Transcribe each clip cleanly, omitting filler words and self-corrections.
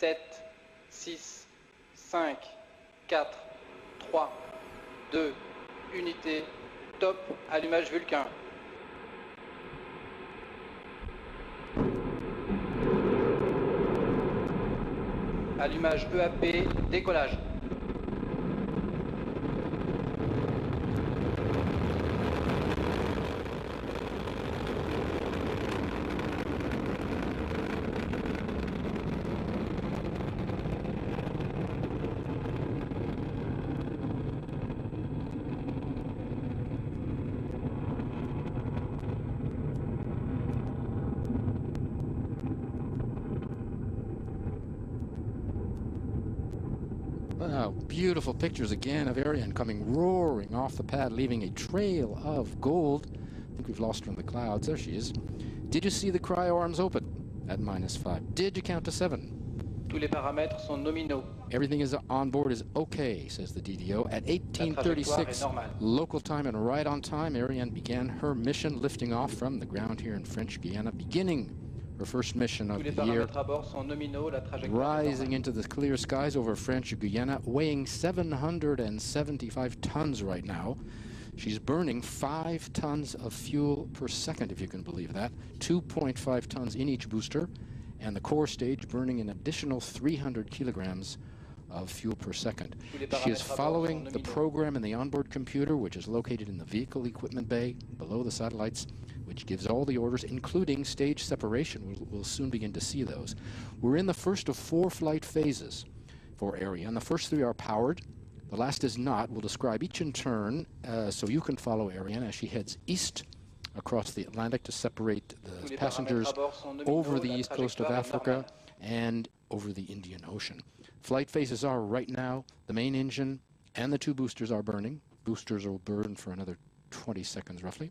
7, 6, 5, 4, 3, 2, unité, top, allumage Vulcain. Allumage EAP, décollage. Wow, beautiful pictures again of Ariane coming roaring off the pad, leaving a trail of gold. I think we've lost her in the clouds. There she is. Did you see the cryo arms open at -5? Did you count to 7? Tous les paramètres sont nominaux. Everything is on board is okay, says the DDO. At 18:36 local time and right on time, Ariane began her mission, lifting off from the ground here in French Guiana, beginning her first mission of the year, rising into the clear skies over French Guiana, weighing 775 tons right now. She's burning 5 tons of fuel per second, if you can believe that, 2.5 tons in each booster, and the core stage burning an additional 300 kilograms of fuel per second. She is following the program in the onboard computer, which is located in the vehicle equipment bay below the satellites, which gives all the orders, including stage separation. We'll soon begin to see those. We're in the first of 4 flight phases for Ariane. The first 3 are powered. The last is not. We'll describe each in turn so you can follow Ariane as she heads east across the Atlantic to separate the passengers over the east coast of Africa and over the Indian Ocean. Flight phases are right now, the main engine and the 2 boosters are burning. Boosters will burn for another 20 seconds roughly.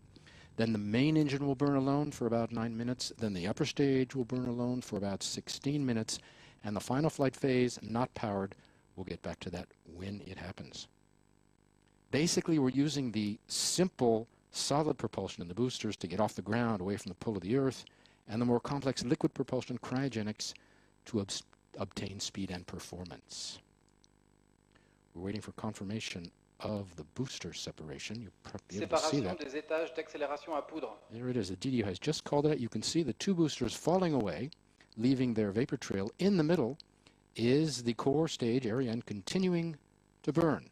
Then the main engine will burn alone for about 9 minutes. Then the upper stage will burn alone for about 16 minutes. And the final flight phase, not powered, we'll get back to that when it happens. Basically, we're using the simple solid propulsion in the boosters to get off the ground, away from the pull of the Earth, and the more complex liquid propulsion, cryogenics, to obtain speed and performance. We're waiting for confirmation of the booster separation. You'll probably be able to see that. There it is. The DDO has just called it out. You can see the 2 boosters falling away, leaving their vapor trail. In the middle is the core stage, Ariane, continuing to burn.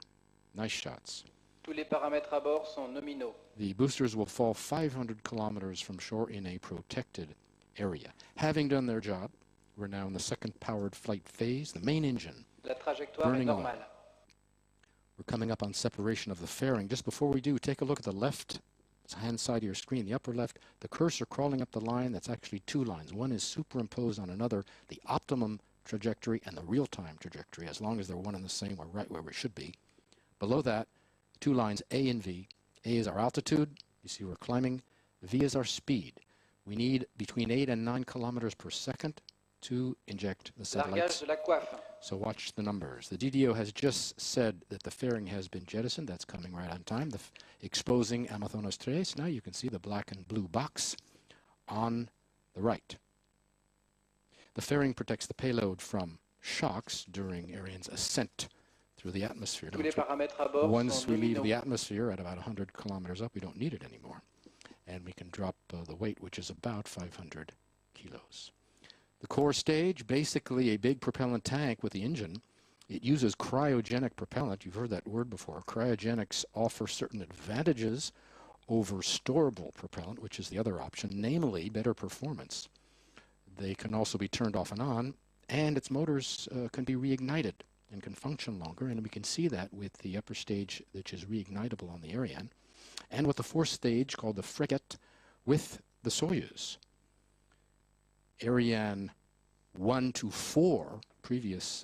Nice shots. Tous les paramètres à bord sont nominaux. The boosters will fall 500 kilometers from shore in a protected area. Having done their job, we're now in the second powered flight phase, the main engine burning on. We're coming up on separation of the fairing. Just before we do, take a look at the left-hand side of your screen, the upper left, the cursor crawling up the line. That's actually 2 lines. One is superimposed on another, the optimum trajectory and the real-time trajectory, as long as they're one and the same, we're right where we should be. Below that, 2 lines, A and V. A is our altitude. You see we're climbing. V is our speed. We need between 8 and 9 kilometers per second to inject the satellites. So watch the numbers. The DDO has just said that the fairing has been jettisoned. That's coming right on time. Exposing Amazonas 3. Now you can see the black and blue box on the right. The fairing protects the payload from shocks during Ariane's ascent through the atmosphere. Once we leave the atmosphere at about 100 kilometers up, we don't need it anymore. And we can drop the weight, which is about 500 kilos. The core stage, basically a big propellant tank with the engine. It uses cryogenic propellant. You've heard that word before. Cryogenics offer certain advantages over storable propellant, which is the other option, namely better performance. They can also be turned off and on, and its motors can be reignited and can function longer, and we can see that with the upper stage, which is reignitable on the Ariane, and with the 4th stage called the Frigate with the Soyuz. Ariane 1 to 4, previous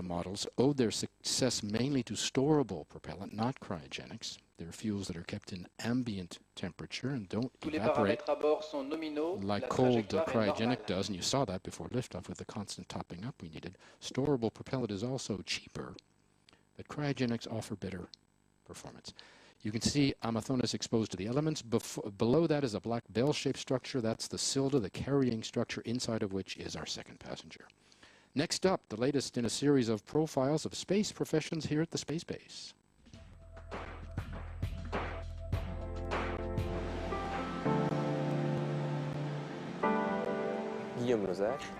models, owed their success mainly to storable propellant, not cryogenics. They're fuels that are kept in ambient temperature and don't evaporate like cold cryogenic does, and you saw that before liftoff with the constant topping up we needed. Storable propellant is also cheaper, but cryogenics offer better performance. You can see Amazonas exposed to the elements. Below that is a black bell-shaped structure. That's the Silda, the carrying structure, inside of which is our second passenger. Next up, the latest in a series of profiles of space professions here at the Space Base.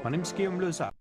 My name's Guillaume Lozach.